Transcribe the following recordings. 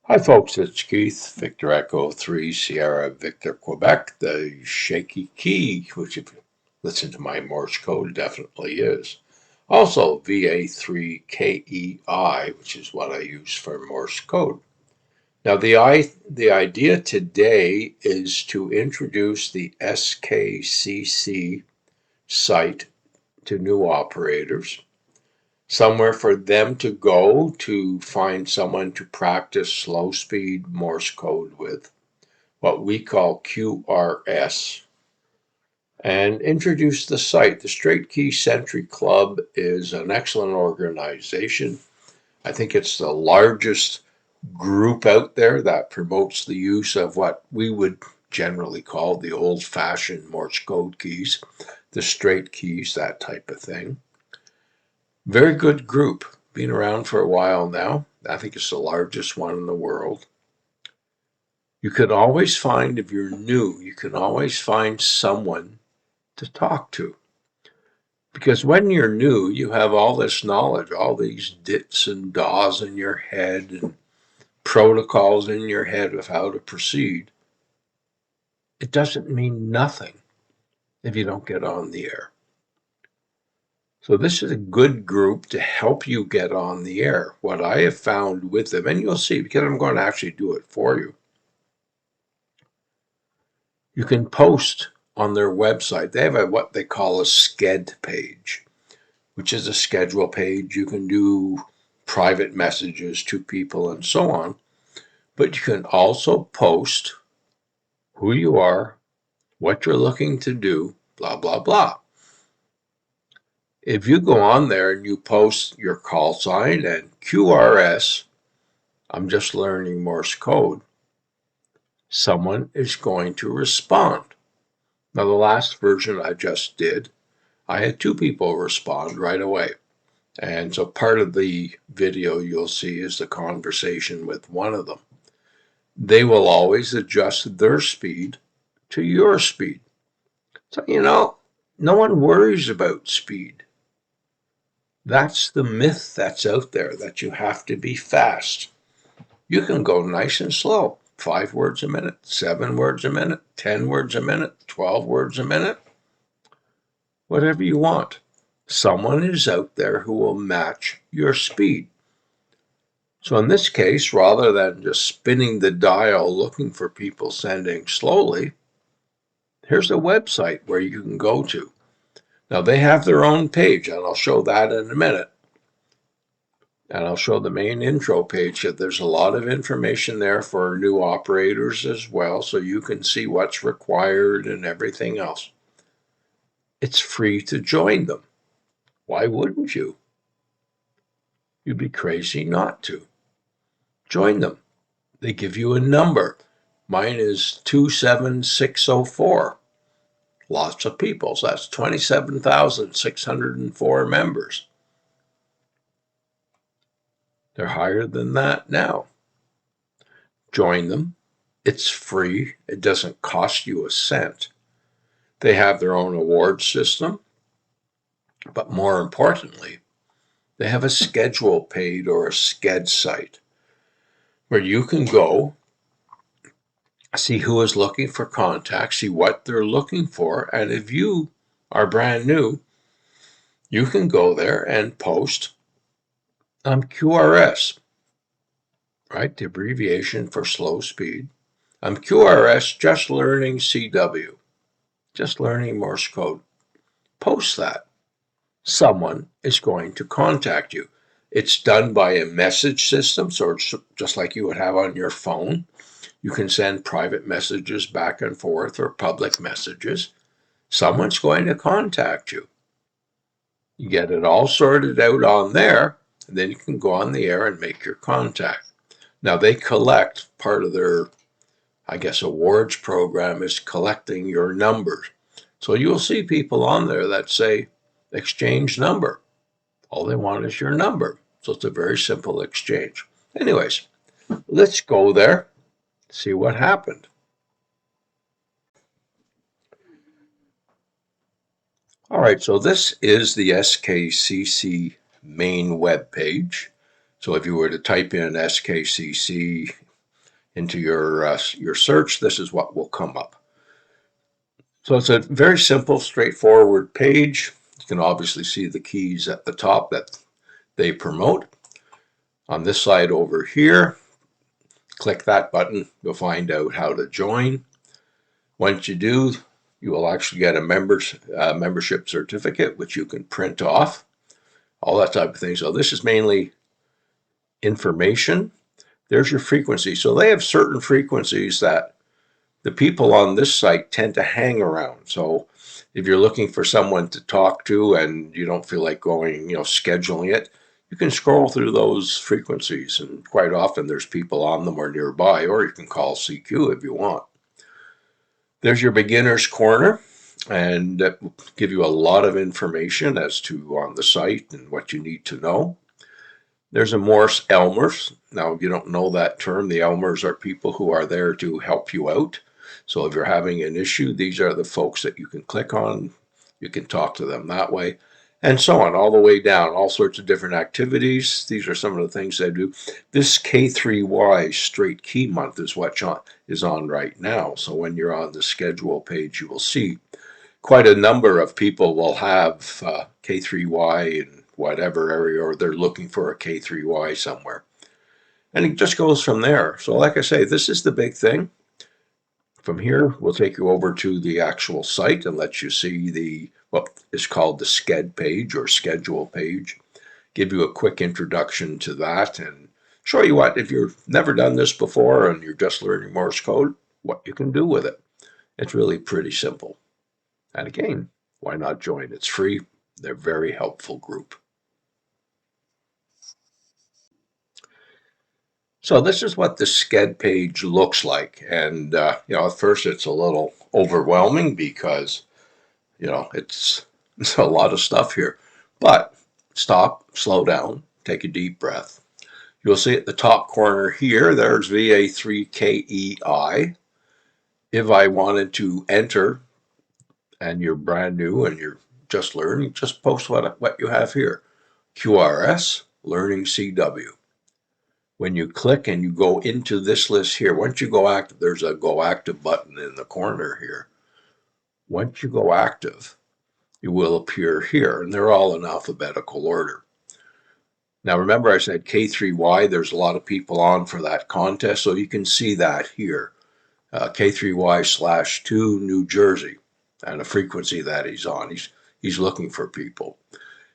Hi folks, it's Keith, Victor Echo 3 Sierra Victor Quebec, the shaky key, which if you listen to my Morse code definitely is. Also VA3KEI, which is what I use for Morse code. Now the idea today is to introduce the SKCC site to new operators, somewhere for them to go to find someone to practice slow speed Morse code with, what we call QRS, and introduce the site. The Straight Key Sentry Club is an excellent organization. I think it's the largest group out there that promotes the use of what we would generally call the old-fashioned Morse code keys, the straight keys, that type of thing. Very good group. Been around for a while now. I think it's the largest one in the world. You can always find, if you're new, you can always find someone to talk to. Because when you're new, you have all this knowledge, all these dits and dahs in your head and protocols in your head of how to proceed. It doesn't mean nothing if you don't get on the air. So this is a good group to help you get on the air. What I have found with them, and you'll see, because I'm going to actually do it for you. You can post on their website. They have what they call a Sked page, which is a schedule page. You can do private messages to people and so on. But you can also post who you are, what you're looking to do, blah, blah, blah. If you go on there and you post your call sign and QRS, I'm just learning Morse code, someone is going to respond. Now, the last version I just did, I had 2 people respond right away. And so part of the video you'll see is the conversation with one of them. They will always adjust their speed to your speed. So, no one worries about speed. That's the myth that's out there, that you have to be fast. You can go nice and slow, 5 words a minute, 7 words a minute, 10 words a minute, 12 words a minute, whatever you want. Someone is out there who will match your speed. So in this case, rather than just spinning the dial looking for people sending slowly, here's a website where you can go to. Now they have their own page, and I'll show that in a minute. And I'll show the main intro page. There's a lot of information there for new operators as well, so you can see what's required and everything else. It's free to join them. Why wouldn't you? You'd be crazy not to. Join them. They give you a number. Mine is 27604. Lots of people. So that's 27,604 members. They're higher than that now. Join them. It's free. It doesn't cost you a cent. They have their own award system. But more importantly, they have a schedule page or a Sked site where you can go see who is looking for contacts, see what they're looking for, and if you are brand new, you can go there and post QRS, right? The abbreviation for slow speed. QRS, just learning CW, just learning Morse code. Post that. Someone is going to contact you. It's done by a message system, so it's just like you would have on your phone. You can send private messages back and forth or public messages. Someone's going to contact you. You get it all sorted out on there, and then you can go on the air and make your contact. Now, they collect part of their, awards program is collecting your numbers. So you'll see people on there that say, exchange number. All they want is your number. So it's a very simple exchange. Anyways, let's go there, see what happened. All right, so this is the SKCC main web page. So if you were to type in SKCC into your search, this is what will come up. So it's a very simple, straightforward page. You can obviously see the keys at the top that they promote. On this side over here, click that button. You'll find out how to join. Once you do, you will actually get a membership certificate, which you can print off, all that type of thing. So this is mainly information. There's your frequency. So they have certain frequencies that the people on this site tend to hang around. So if you're looking for someone to talk to and you don't feel like going, scheduling it, you can scroll through those frequencies, and quite often there's people on them or nearby, or you can call CQ if you want. There's your beginner's corner, and that will give you a lot of information as to on the site and what you need to know. There's a Morse Elmers. Now, if you don't know that term, the Elmers are people who are there to help you out. So if you're having an issue, these are the folks that you can click on. You can talk to them that way, and so on, all the way down, all sorts of different activities. These are some of the things they do. This K3Y straight key month is what is on right now. So when you're on the schedule page, you will see quite a number of people will have K3Y in whatever area, or they're looking for a K3Y somewhere. And it just goes from there. So like I say, this is the big thing. From here, we'll take you over to the actual site and let you see what is called the SCED page or schedule page. Give you a quick introduction to that and show you what, if you've never done this before and you're just learning Morse code, what you can do with it. It's really pretty simple. And again, why not join? It's free. They're a very helpful group. So this is what the SCED page looks like. And, at first it's a little overwhelming because, it's a lot of stuff here. But stop, slow down, take a deep breath. You'll see at the top corner here, there's VA3KEI. If I wanted to enter, and you're brand new and you're just learning, just post what you have here. QRS, Learning CW. When you click and you go into this list here, once you go active, there's a go active button in the corner here. Once you go active, you will appear here, and they're all in alphabetical order. Now remember I said K3Y, there's a lot of people on for that contest, so you can see that here. K3Y/2 New Jersey, and a frequency that he's on. He's looking for people.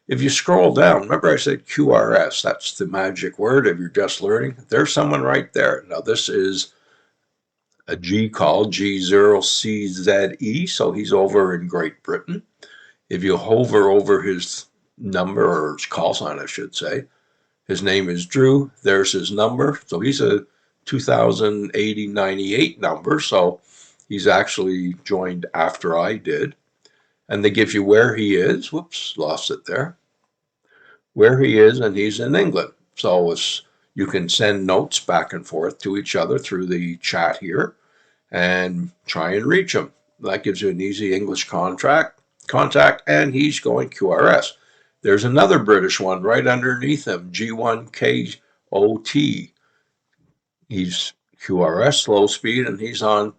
If you scroll down, remember I said QRS, that's the magic word if you're just learning. There's someone right there. Now this is a G call, G0CZE, so he's over in Great Britain. If you hover over his number, or his call sign I should say, his name is Drew, there's his number. So he's a 208098 number, so he's actually joined after I did. And they give you where he is. Whoops, lost it there. Where he is, and he's in England. So you can send notes back and forth to each other through the chat here and try and reach him. That gives you an easy English contact, and he's going QRS. There's another British one right underneath him, G1KOT. He's QRS, slow speed, and he's on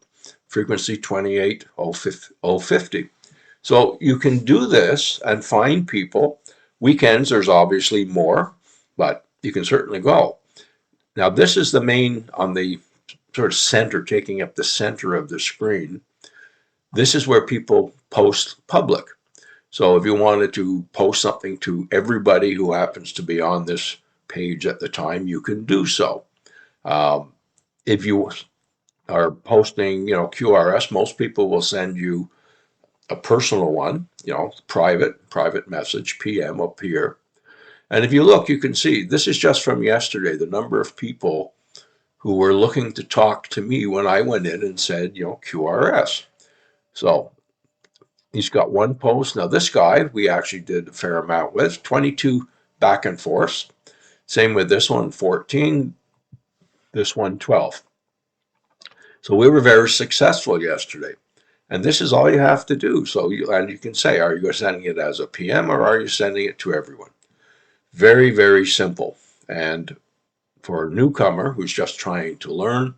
frequency 28050. So you can do this and find people. Weekends, there's obviously more, but you can certainly go. Now, this is the main, on the sort of center, taking up the center of the screen. This is where people post public. So if you wanted to post something to everybody who happens to be on this page at the time, you can do so. If you are posting, QRS, most people will send you a personal one, private message, PM up here. And if you look, you can see this is just from yesterday, the number of people who were looking to talk to me when I went in and said, QRS. So he's got one post. Now this guy, we actually did a fair amount with, 22 back and forth. Same with this one, 14, this one, 12. So we were very successful yesterday. And this is all you have to do. So you can say, are you sending it as a PM or are you sending it to everyone? Very, very simple. And for a newcomer who's just trying to learn,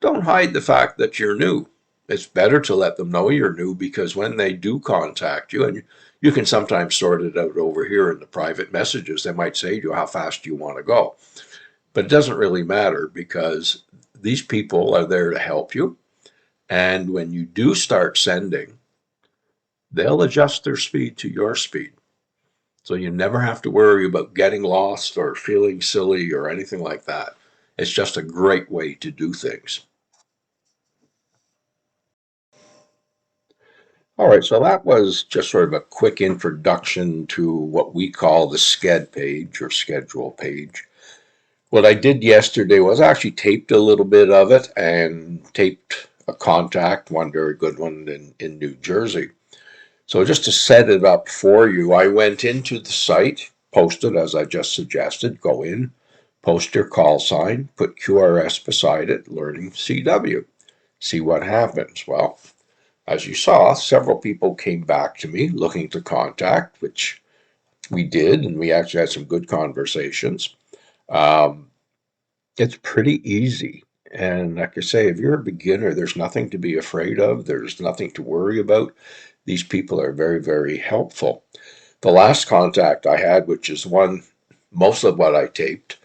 don't hide the fact that you're new. It's better to let them know you're new, because when they do contact you, and you can sometimes sort it out over here in the private messages, they might say to you, how fast do you want to go? But it doesn't really matter, because these people are there to help you. And when you do start sending, they'll adjust their speed to your speed. So you never have to worry about getting lost or feeling silly or anything like that. It's just a great way to do things. All right, so that was just sort of a quick introduction to what we call the SCED page or schedule page. What I did yesterday was I actually taped a little bit of it and taped a contact, one very good one in New Jersey. So just to set it up for you, I went into the site, posted as I just suggested, go in, post your call sign, put QRS beside it, learning CW, see what happens. Well, as you saw, several people came back to me looking to contact, which we did, and we actually had some good conversations. Um, it's pretty easy. And like I say, if you're a beginner, there's nothing to be afraid of. There's nothing to worry about. These people are very, very helpful. The last contact I had, which is one, most of what I taped,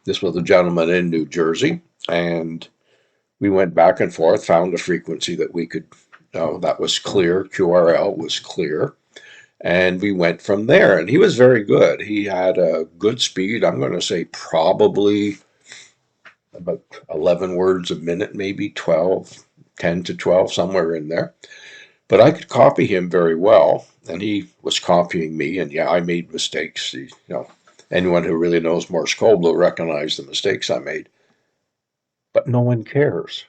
this was a gentleman in New Jersey, and we went back and forth, found a frequency that we could, that was clear, QRL was clear, and we went from there. And he was very good. He had a good speed. I'm going to say probably about 11 words a minute, maybe 12, 10 to 12, somewhere in there. But I could copy him very well, and he was copying me. And yeah, I made mistakes. Anyone who really knows Morse code will recognize the mistakes I made. But no one cares.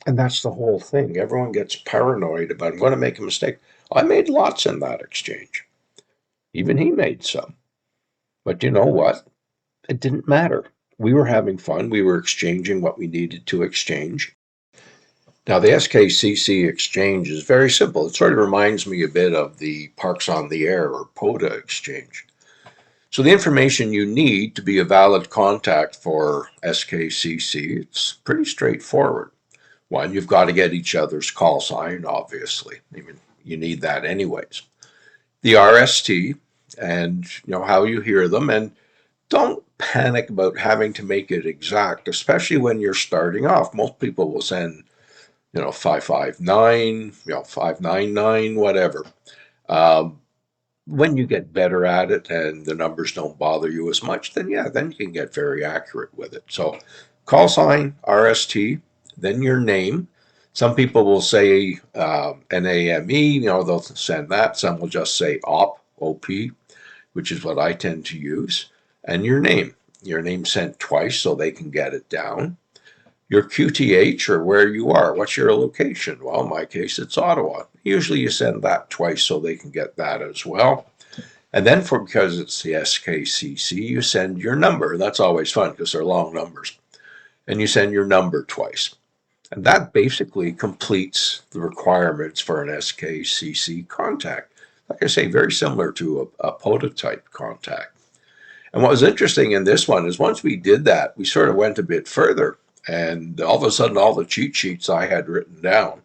And that's the whole thing. Everyone gets paranoid about, I'm going to make a mistake. I made lots in that exchange. Even he made some. But you know what? It didn't matter. We were having fun. We were exchanging what we needed to exchange. Now, the SKCC exchange is very simple. It sort of reminds me a bit of the Parks on the Air or POTA exchange. So the information you need to be a valid contact for SKCC, it's pretty straightforward. One, you've got to get each other's call sign, obviously. I mean, you need that anyways. The RST and how you hear them, and don't panic about having to make it exact, especially when you're starting off. Most people will send 559, 599, whatever. Um, when you get better at it and the numbers don't bother you as much, then yeah, then you can get very accurate with it. So call sign, RST, then your name. Some people will say NAME, they'll send that. Some will just say OP, which is what I tend to use. And your name. Your name sent twice so they can get it down. Your QTH, or where you are. What's your location? Well, in my case, it's Ottawa. Usually you send that twice so they can get that as well. And then because it's the SKCC, you send your number. That's always fun because they're long numbers. And you send your number twice. And that basically completes the requirements for an SKCC contact. Like I say, very similar to a POTA type contact. And what was interesting in this one is once we did that, we sort of went a bit further. And all of a sudden, all the cheat sheets I had written down,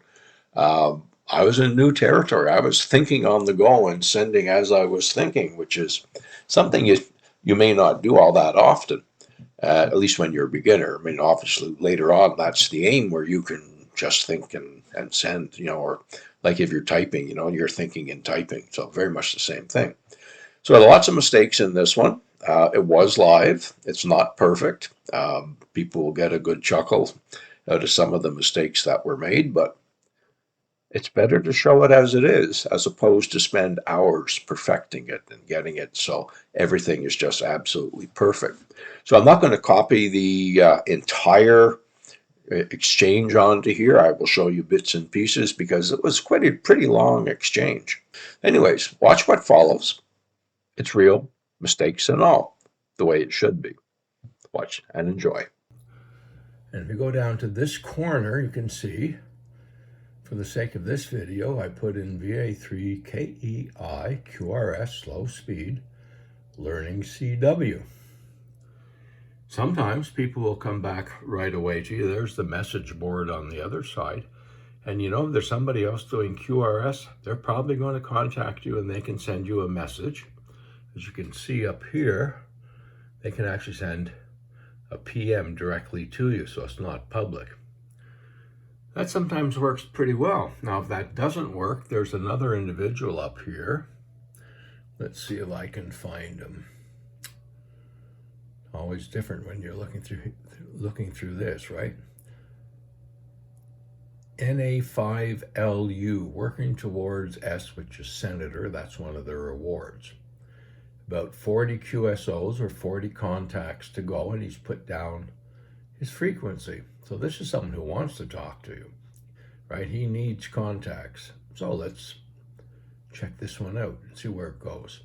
I was in new territory. I was thinking on the go and sending as I was thinking, which is something you may not do all that often, at least when you're a beginner. I mean, obviously, later on, that's the aim where you can just think and send, or like if you're typing, you're thinking and typing. So very much the same thing. So lots of mistakes in this one. It was live. It's not perfect. People will get a good chuckle out of some of the mistakes that were made, but it's better to show it as it is, as opposed to spend hours perfecting it and getting it so everything is just absolutely perfect. So I'm not going to copy the entire exchange onto here. I will show you bits and pieces because it was quite a pretty long exchange. Anyways, watch what follows. It's real, mistakes and all, the way it should be. Watch and enjoy. And if you go down to this corner, you can see, for the sake of this video, I put in VA3KEI QRS slow speed learning CW. Sometimes people will come back right away to you. There's the message board on the other side. And you know, if there's somebody else doing QRS, they're probably going to contact you and they can send you a message. As you can see up here, they can actually send a PM directly to you, so it's not public. That sometimes works pretty well. Now, if that doesn't work, there's another individual up here. Let's see if I can find him. Always different when you're looking through this, right? NA5LU, working towards S, which is senator. That's one of their awards. About 40 QSOs or 40 contacts to go, and he's put down his frequency. So this is someone who wants to talk to you, right? He needs contacts. So let's check this one out and see where it goes.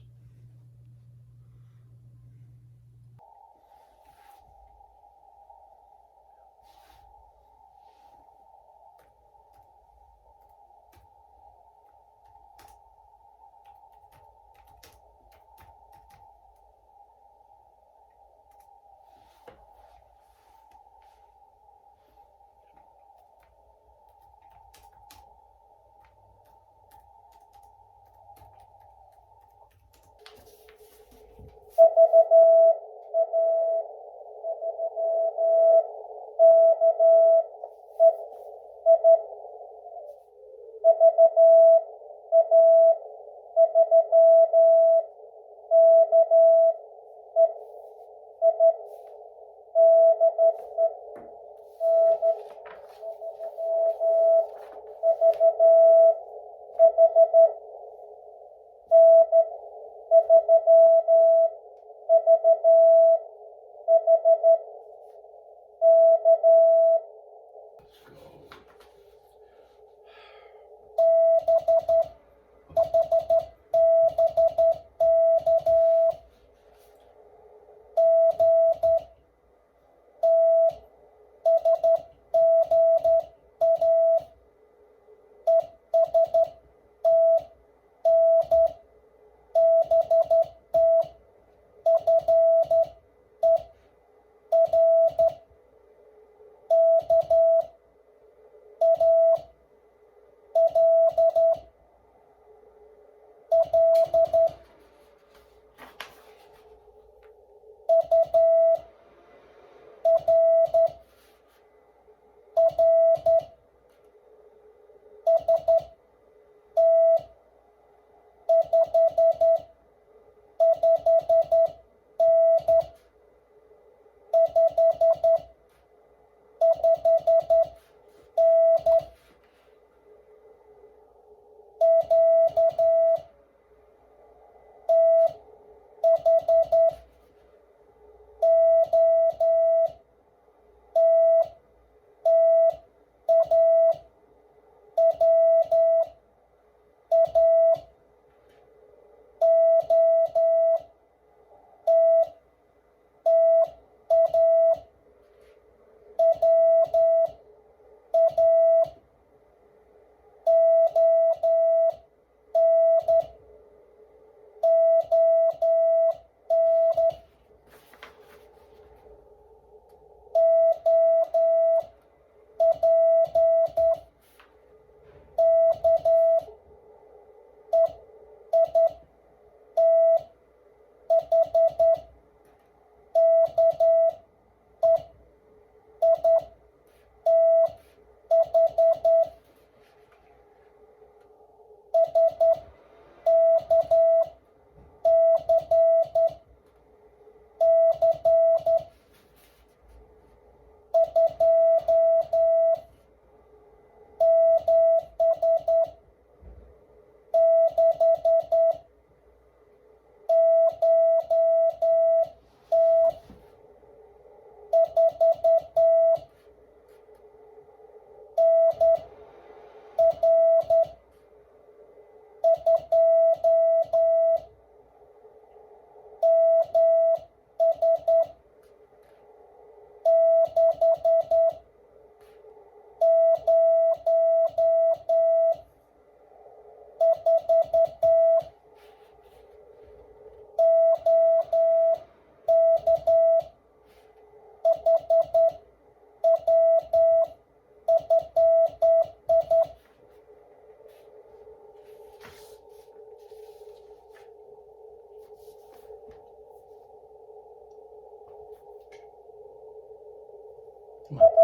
Come on.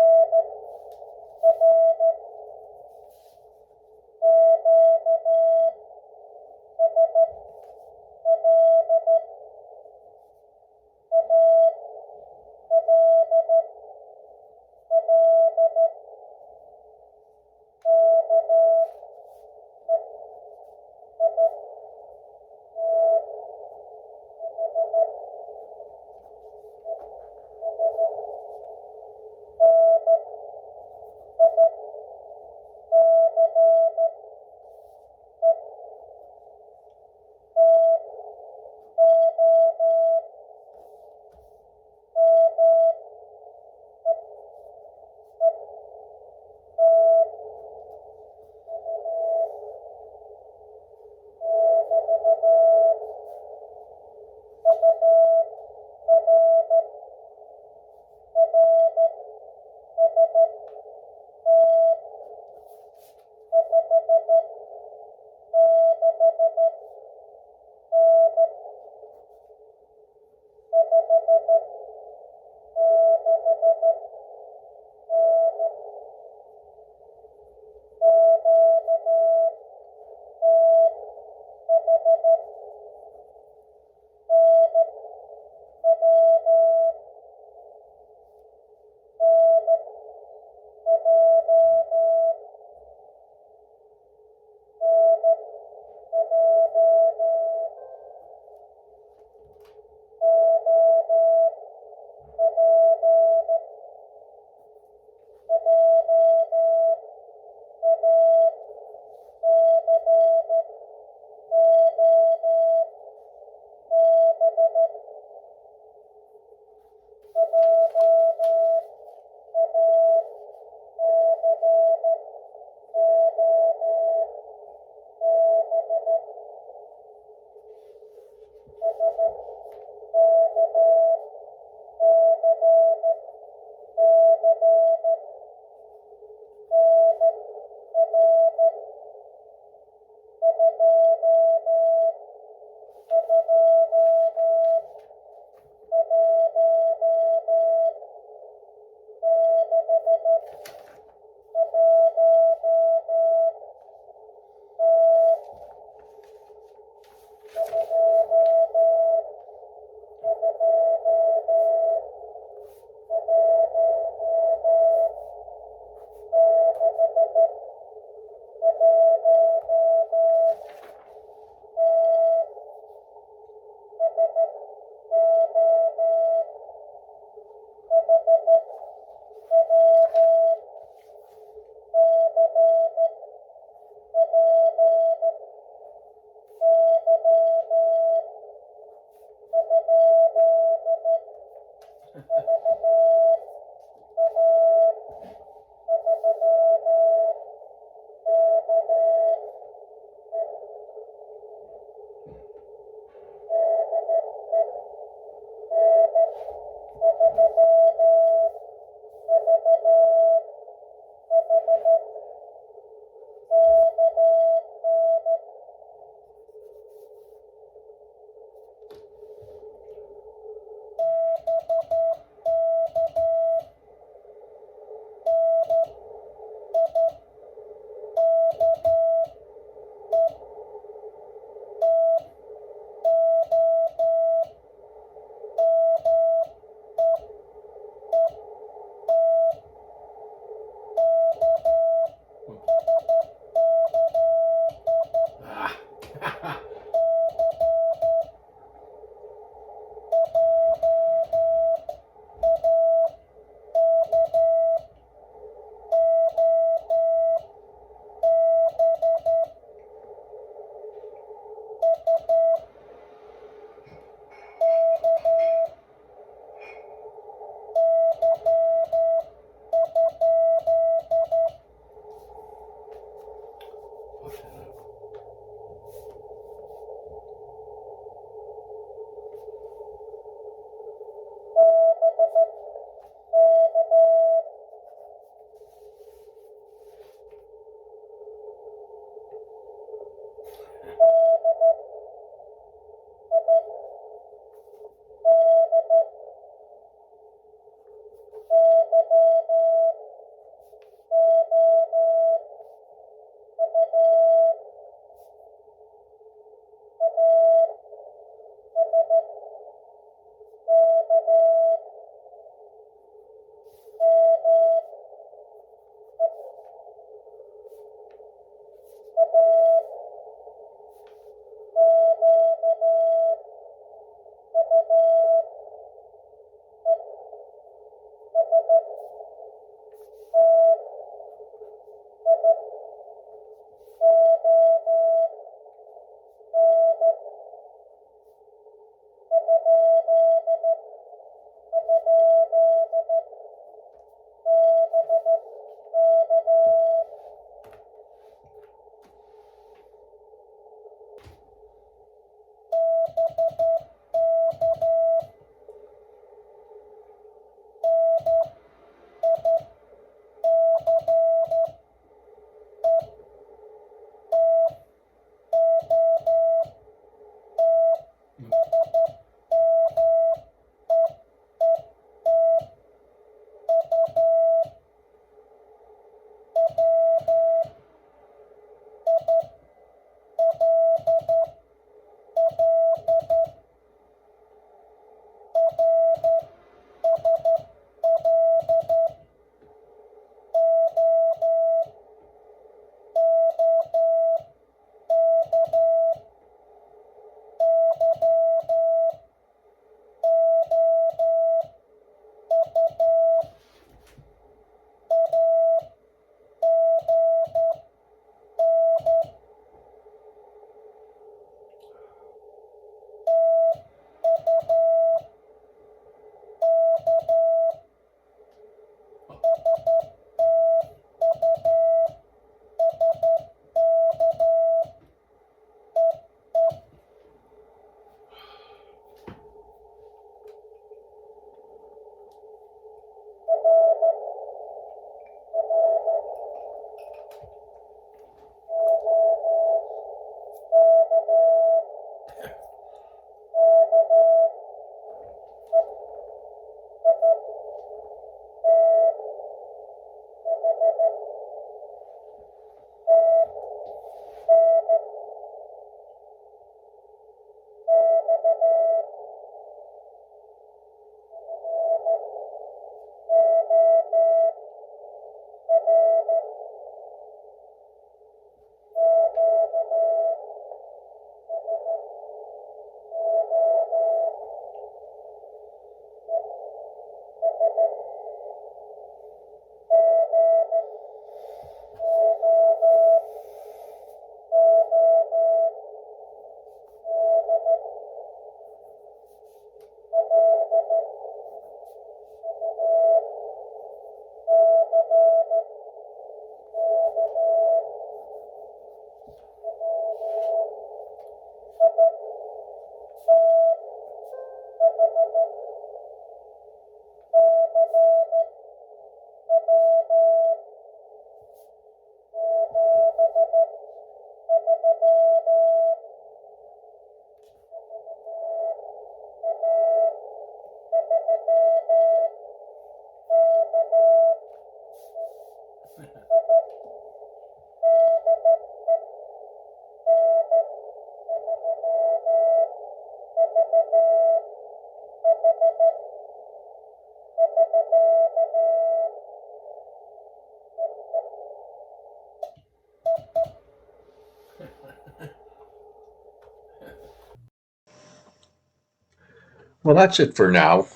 Well, that's it for now.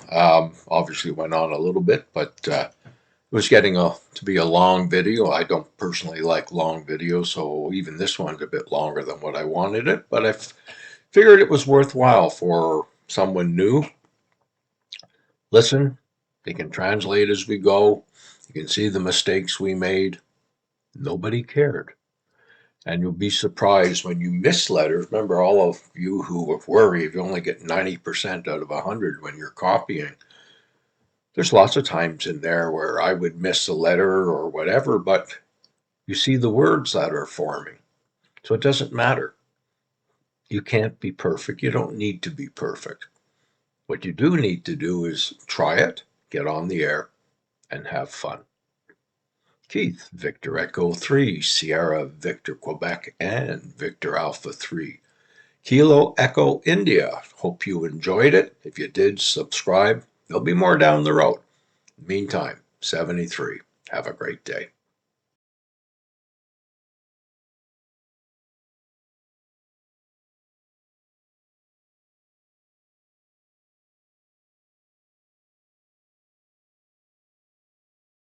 Obviously went on a little bit, but it was getting to be a long video. I don't personally like long videos, so even this one's a bit longer than what I wanted it, but I figured it was worthwhile for someone new. Listen, they can translate as we go. You can see the mistakes we made. Nobody cared. And you'll be surprised when you miss letters. Remember, all of you who worry if you only get 90% out of 100 when you're copying. There's lots of times in there where I would miss a letter or whatever, but you see the words that are forming. So it doesn't matter. You can't be perfect. You don't need to be perfect. What you do need to do is try it, get on the air, and have fun. Keith, Victor Echo 3, Sierra Victor Quebec, and Victor Alpha 3. Kilo Echo India. Hope you enjoyed it. If you did, subscribe. There'll be more down the road. Meantime, 73. Have a great day.